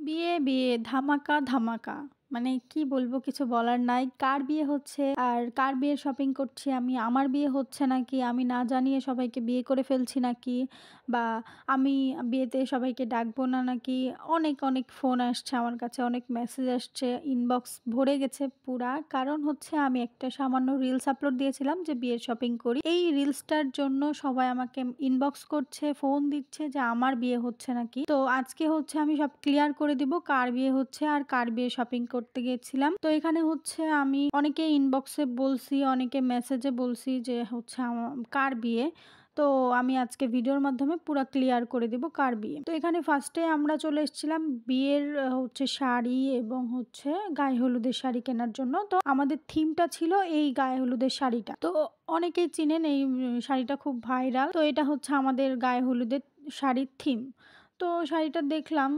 বিয়ে, বিয়ে, ধামাকা, ধামাকা। মানে কি বলবো কিছু বলার নাই। কার বিয়ে হচ্ছে আর কার বিয়ের শপিং করছি আমি, আমার বিয়ে হচ্ছে নাকি, আমি না জানিয়ে সবাইকে বিয়ে করে ফেলছি নাকি, বা আমি বিয়েতে সবাইকে ডাকবো না নাকি। অনেক, অনেক ফোন আসছে আমার কাছে, অনেক মেসেজ আসছে, ইনবক্স ভরে গেছে পুরা। কারণ হচ্ছে আমি একটা সামান্য রিলস আপলোড দিয়েছিলাম যে বিয়ের শপিং করি। এই রিলসটার জন্য সবাই আমাকে ইনবক্স করছে, ফোন দিচ্ছে যে আমার বিয়ে হচ্ছে নাকি। তো আজকে হচ্ছে আমি সব ক্লিয়ার করে দিব কার বিয়ে হচ্ছে আর কার বিয়ে শপিং করতে গিয়েছিলাম। তো এখানে হচ্ছে আমি অনেকে ইনবক্সে বলছি, অনেকে মেসেজে বলছি যে হচ্ছে কার বিয়ে। তো আমি আজকে ভিডিওর মাধ্যমে পুরো ক্লিয়ার করে দেব কার বিয়ে। তো এখানে ফার্স্টে আমরা চলে এসেছিলাম বিয়ের হচ্ছে শাড়ি এবং হচ্ছে গায়ে হলুদের শাড়ি কেনার জন্য। তো আমাদের থিমটা ছিল এই গায়ে হলুদের শাড়িটা। তো অনেকেই চিনেন এই শাড়িটা খুব ভাইরাল। তো এটা হচ্ছে আমাদের গায়ে হলুদের শাড়ির থিম। তো শাড়িটা দেখলাম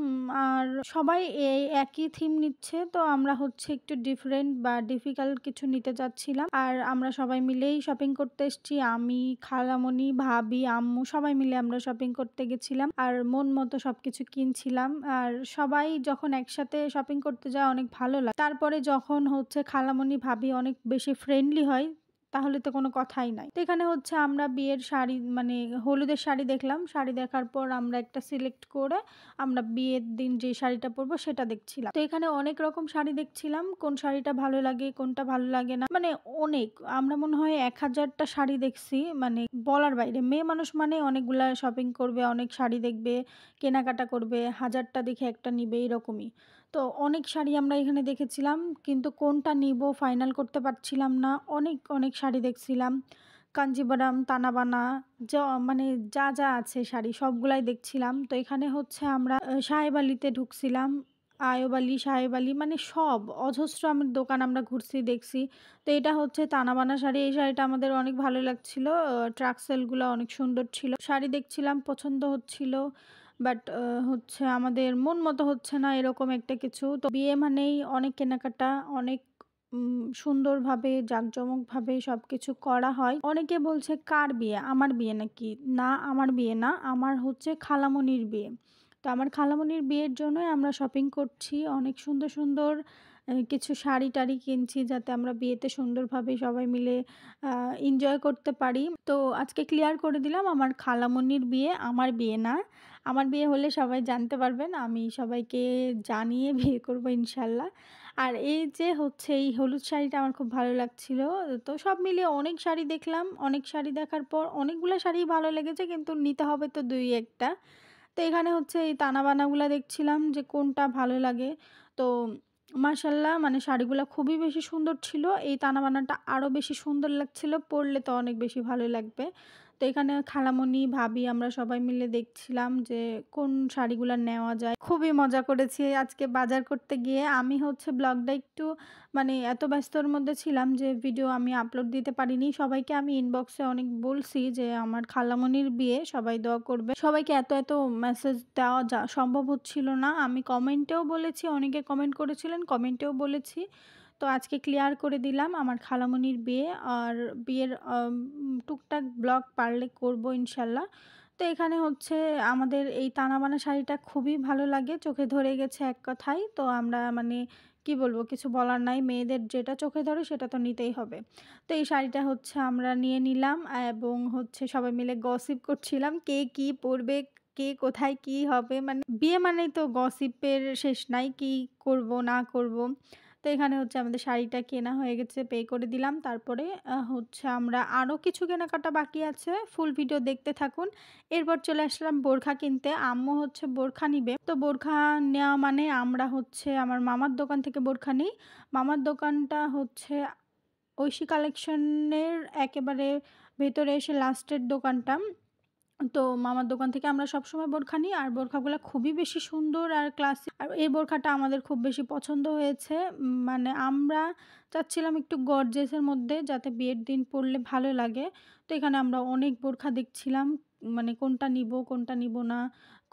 আর সবাই এই একই থিম নিচ্ছে। তো আমরা হচ্ছে একটু ডিফারেন্ট বা ডিফিকাল্ট কিছু নিতে চাচ্ছিলাম। আর আমরা সবাই মিলেই শপিং করতে এসেছি। আমি, খালামণি, ভাবি, আম্মু সবাই মিলে আমরা শপিং করতে গেছিলাম। আর মন মতো সবকিছু কিনছিলাম। আর সবাই যখন একসাথে শপিং করতে যায় অনেক ভালো লাগে। তারপরে যখন হচ্ছে খালামণি, ভাবি অনেক বেশি ফ্রেন্ডলি হয় তাহলে তো কোনো কথাই নাই। তো এখানে হচ্ছে আমরা বিয়ের শাড়ি মানে হলুদের শাড়ি দেখলাম। শাড়ি দেখার পর আমরা একটা সিলেক্ট করে আমরা বিয়ের দিন যে শাড়িটা পরবো সেটা দেখছিলাম। তো এখানে অনেক রকম শাড়ি দেখছিলাম, কোন শাড়িটা ভালো লাগে কোনটা ভালো লাগে না, মানে অনেক, আমরা মনে হয় ১,০০০টা শাড়ি দেখছি, মানে বলার বাইরে। মেয়ে মানুষ মানে অনেকগুলা শপিং করবে, অনেক শাড়ি দেখবে, কেনাকাটা করবে, ১,০০০টা দেখে একটা নিবে এরকমই। তো অনেক শাড়ি আমরা এখানে দেখেছিলাম, কিন্তু কোনটা নিব ফাইনাল করতে পারছিলাম না। অনেক, অনেক শাড়ি দেখছিলাম। কাঞ্জিভারাম, তানাবানা মানে যা, যা আছে শাড়ি সবগুলাই দেখছিলাম। তো এখানে হচ্ছে আমরা সাহেব আলীতে ঢুকছিলাম। আয়ুব আলী, সাহেব আলী মানে সব অজস্র দোকান আমরা ঘুরছি, দেখছি। তো এটা হচ্ছে তানাবানা শাড়ি। এই শাড়িটা আমাদের অনেক ভালো লাগছিল। ট্রাক্সেলগুলো অনেক সুন্দর ছিল। শাড়ি দেখছিলাম, পছন্দ হচ্ছিল। বাট হচ্ছে আমাদের মন মতো হচ্ছে না, এরকম একটা কিছু। তো বিয়ে মানেই অনেক কেনাকাটা, অনেক সুন্দরভাবে জাঁকজমকভাবে সবকিছু করা হয়। অনেকে বলছে কার বিয়ে? আমার বিয়ে নাকি? না, আমার বিয়ে না, আমার হচ্ছে খালামণির বিয়ে। তো আমার খালামণির বিয়ের জন্যই আমরা শপিং করছি। অনেক সুন্দর, সুন্দর কিছু শাড়ি-টাড়ি কিনছি যাতে আমরা বিয়েতে সুন্দরভাবে সবাই মিলে এনজয় করতে পারি। তো আজকে ক্লিয়ার করে দিলাম আমার খালামণির বিয়ে, আমার বিয়ে না। আমার বিয়ে হলে সবাই জানতে পারবেন। আমি সবাইকে জানিয়ে বিয়ে করব ইনশাল্লাহ। আর এই যে হচ্ছে এই হলুদ শাড়িটা আমার খুব ভালো লাগছিল। তো সব মিলিয়ে অনেক শাড়ি দেখলাম। অনেক শাড়ি দেখার পর অনেকগুলা শাড়িই ভালো লেগেছে, কিন্তু নিতে হবে তো ২-১ টা। তো এখানে হচ্ছে এই তানাবানাগুলা দেখছিলাম যে কোনটা ভালো লাগে। তো মাশাআল্লাহ মানে শাড়িগুলা খুবই বেশি সুন্দর ছিল। এই তানাবানাটা আরও বেশি সুন্দর লাগছিল। পরলে তো অনেক বেশি ভালো লাগবে। তো এখানে খালামণি, ভাবি আমরা সবাই মিলে দেখছিলাম যে কোন শাড়িগুলা নেওয়া যায়। খুবই মজা করেছি আজকে বাজার করতে গিয়ে। আমি হচ্ছে ব্লগটা একটু মানে এত ব্যস্তর মধ্যে ছিলাম যে ভিডিও আমি আপলোড দিতে পারিনি। সবাইকে আমি ইনবক্সে অনেক বলছি যে আমার খালামণির বিয়ে, সবাই দোয়া করবে। সবাইকে এত, এত মেসেজ দেওয়া সম্ভব হচ্ছিল না। আমি কমেন্টেও বলেছি, অনেকে কমেন্ট করেছিলেন, কমেন্টেও বলেছি। তো আজকে ক্লিয়ার করে দিলাম আমার খালামণির বিয়ে। আর বিয়ের টুকটাক ব্লগ পারলে করব ইনশাল্লাহ। তো এখানে হচ্ছে আমাদের এই তানাবানা শাড়িটা খুবই ভালো লাগে, চোখে ধরে গেছে এক কথায়। তো আমরা মানে কি বলবো, কিছু বলার নাই। মেয়েদের যেটা চোখে ধরে সেটা তো নিতেই হবে। তো এই শাড়িটা হচ্ছে আমরা নিয়ে নিলাম এবং হচ্ছে সবাই মিলে গসিপ করছিলাম কে কি পরবে, কে কোথায় কি হবে। মানে বিয়ে মানেই তো গসিপের শেষ নাই, কি করব না করব। তো এখানে হচ্ছে আমাদের শাড়িটা কেনা হয়ে গেছে, পে করে দিলাম। তারপরে হচ্ছে আমরা আরও কিছু কেনাকাটা বাকি আছে, ফুল ভিডিও দেখতে থাকুন। এরপর চলে আসলাম বোরখা কিনতে। আম্মু হচ্ছে বোরখা নিবে। তো বোরখা নেওয়া মানে আমরা হচ্ছে আমার মামার দোকান থেকে বোরখা নিই। মামার দোকানটা হচ্ছে ঐশী কালেকশনের একেবারে ভেতরে এসে লাস্টের দোকানটা। তো মামার দোকান থেকে আমরা সবসময় বোরখা নিই। আর বোরখাগুলো খুবই বেশি সুন্দর আর ক্লাসিক। আর এই বোরখাটা আমাদের খুব বেশি পছন্দ হয়েছে। মানে আমরা চাচ্ছিলাম একটু গর্জিয়াসের মধ্যে যাতে বিয়ের দিন পরলে ভালো লাগে। তো এখানে আমরা অনেক বোরখা দেখছিলাম, মানে কোনটা নিব কোনটা নিব না,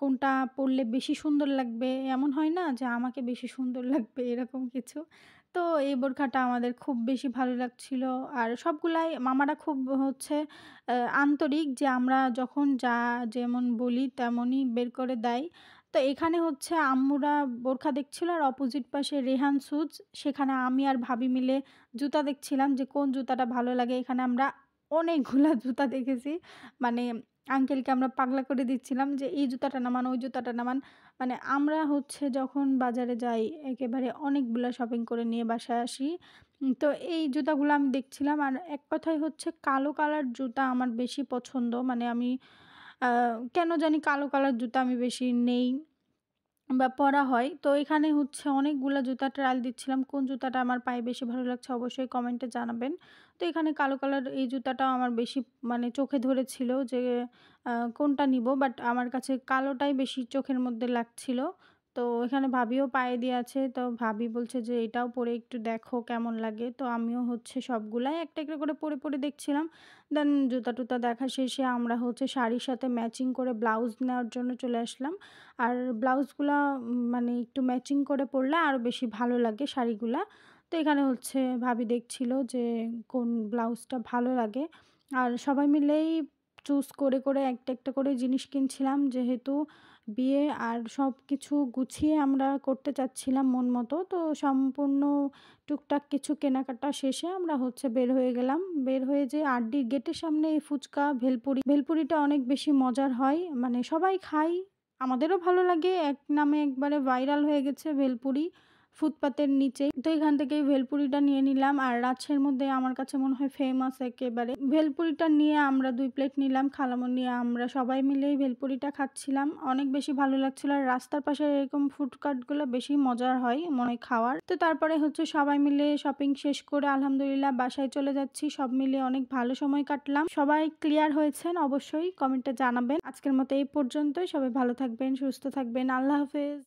কোনটা পরলে বেশি সুন্দর লাগবে। এমন হয় না যে আমাকে বেশি সুন্দর লাগবে এরকম কিছু। তো এই বোরখাটা আমাদের খুব বেশি ভালো লাগছিল। আর সবগুলাই মামারা খুব হচ্ছে আন্তরিক যে আমরা যখন যা যেমন বলি তেমনই বের করে দেয়। তো তো এখানে হচ্ছে আম্মুরা বোরখা দেখছিল আর অপোজিট পাশে রেহান শুজ, সেখানে আমি আর ভাবি মিলে জুতা দেখছিলাম যে কোন জুতাটা ভালো লাগে। এখানে আমরা অনেকগুলা জুতা দেখেছি। মানে আঙ্কেলকে আমরা পাগলা করে দিচ্ছিলাম যে এই জুতাটা নামান, ওই জুতাটা নামান। মানে আমরা হচ্ছে যখন বাজারে যাই একেবারে অনেকগুলা শপিং করে নিয়ে বাসায় আসি। তো এই জুতাগুলো আমি দেখছিলাম। আর এক কথায় হচ্ছে কালো কালার জুতা আমার বেশি পছন্দ। মানে আমি আ কেন জানি কালো কালার জুতা আমি বেশি নেই বা পরা হয়। তো এখানে হচ্ছে অনেকগুলা জুতা ট্রায়াল দিচ্ছিলাম। কোন জুতাটা আমার পায়ে বেশি ভালো লাগছে অবশ্যই কমেন্টে জানাবেন। তো এখানে কালো কালার এই জুতাটাও আমার বেশি মানে চোখে ধরেছিল যে কোনটা নিবো। বাট আমার কাছে কালোটাই বেশি চোখের মধ্যে লাগছিল। তো এখানে ভাবিও পায়ে দিয়ে আছে। তো ভাবি বলছে যে, "এটাও পরে একটু দেখো কেমন লাগে?" তো আমিও হচ্ছে সবগুলাই একটা, একটা করে পরে দেখছিলাম। দেন জুতা-টুতা দেখা শেষে আমরা হচ্ছে শাড়ির সাথে ম্যাচিং করে ব্লাউজ নেওয়ার জন্য চলে আসলাম। আর ব্লাউজগুলা মানে একটু ম্যাচিং করে পরলে আরো বেশি ভালো লাগে শাড়িগুলা। তো এখানে হচ্ছে ভাবি দেখছিল যে কোন ব্লাউজটা ভালো লাগে। আর সবাই মিলেই চুজ করে একটা, একটা করে জিনিস কিনছিলাম। যেহেতু বিয়ে আর সবকিছু গুছিয়ে আমরা করতে চাচ্ছিলাম মন মতো। তো সম্পূর্ণ টুকটাক কিছু কেনাকাটা শেষে আমরা হচ্ছে বের হয়ে গেলাম। বের হয়ে যেয়ে আরডির গেটের সামনে এই ফুচকা, ভেলপুরিটা অনেক বেশি মজার হয়। মানে সবাই খায়। আমাদেরও ভালো লাগে। এক নামে একবারে ভাইরাল হয়ে গেছে ভেলপুরি ফুটপাতের নিচেই। তো এখান থেকেই ভেলপুরিটা নিয়ে নিলাম। আর রাজশাহীর মধ্যে আমার কাছে মনে হয় ফেমাস একেবারে। ভেলপুরিটা নিয়ে আমরা ২ প্লেট নিলাম। খালামণি নিয়ে আমরা সবাই মিলেই ভেলপুরিটা খাচ্ছিলাম। অনেক বেশি ভালো লাগছিল। আর রাস্তার পাশে এরকম ফুডকার্টগুলো বেশি মজার হয় মনে হয় খাওয়ার। তো তারপরে হচ্ছে সবাই মিলে শপিং শেষ করে আলহামদুলিল্লাহ বাসায় চলে যাচ্ছি। সব মিলিয়ে অনেক ভালো সময় কাটলাম। সবাই ক্লিয়ার হয়েছেন অবশ্যই কমেন্টে জানাবেন। আজকের মতো এই পর্যন্তই। সবাই ভালো থাকবেন, সুস্থ থাকবেন। আল্লাহ হাফেজ।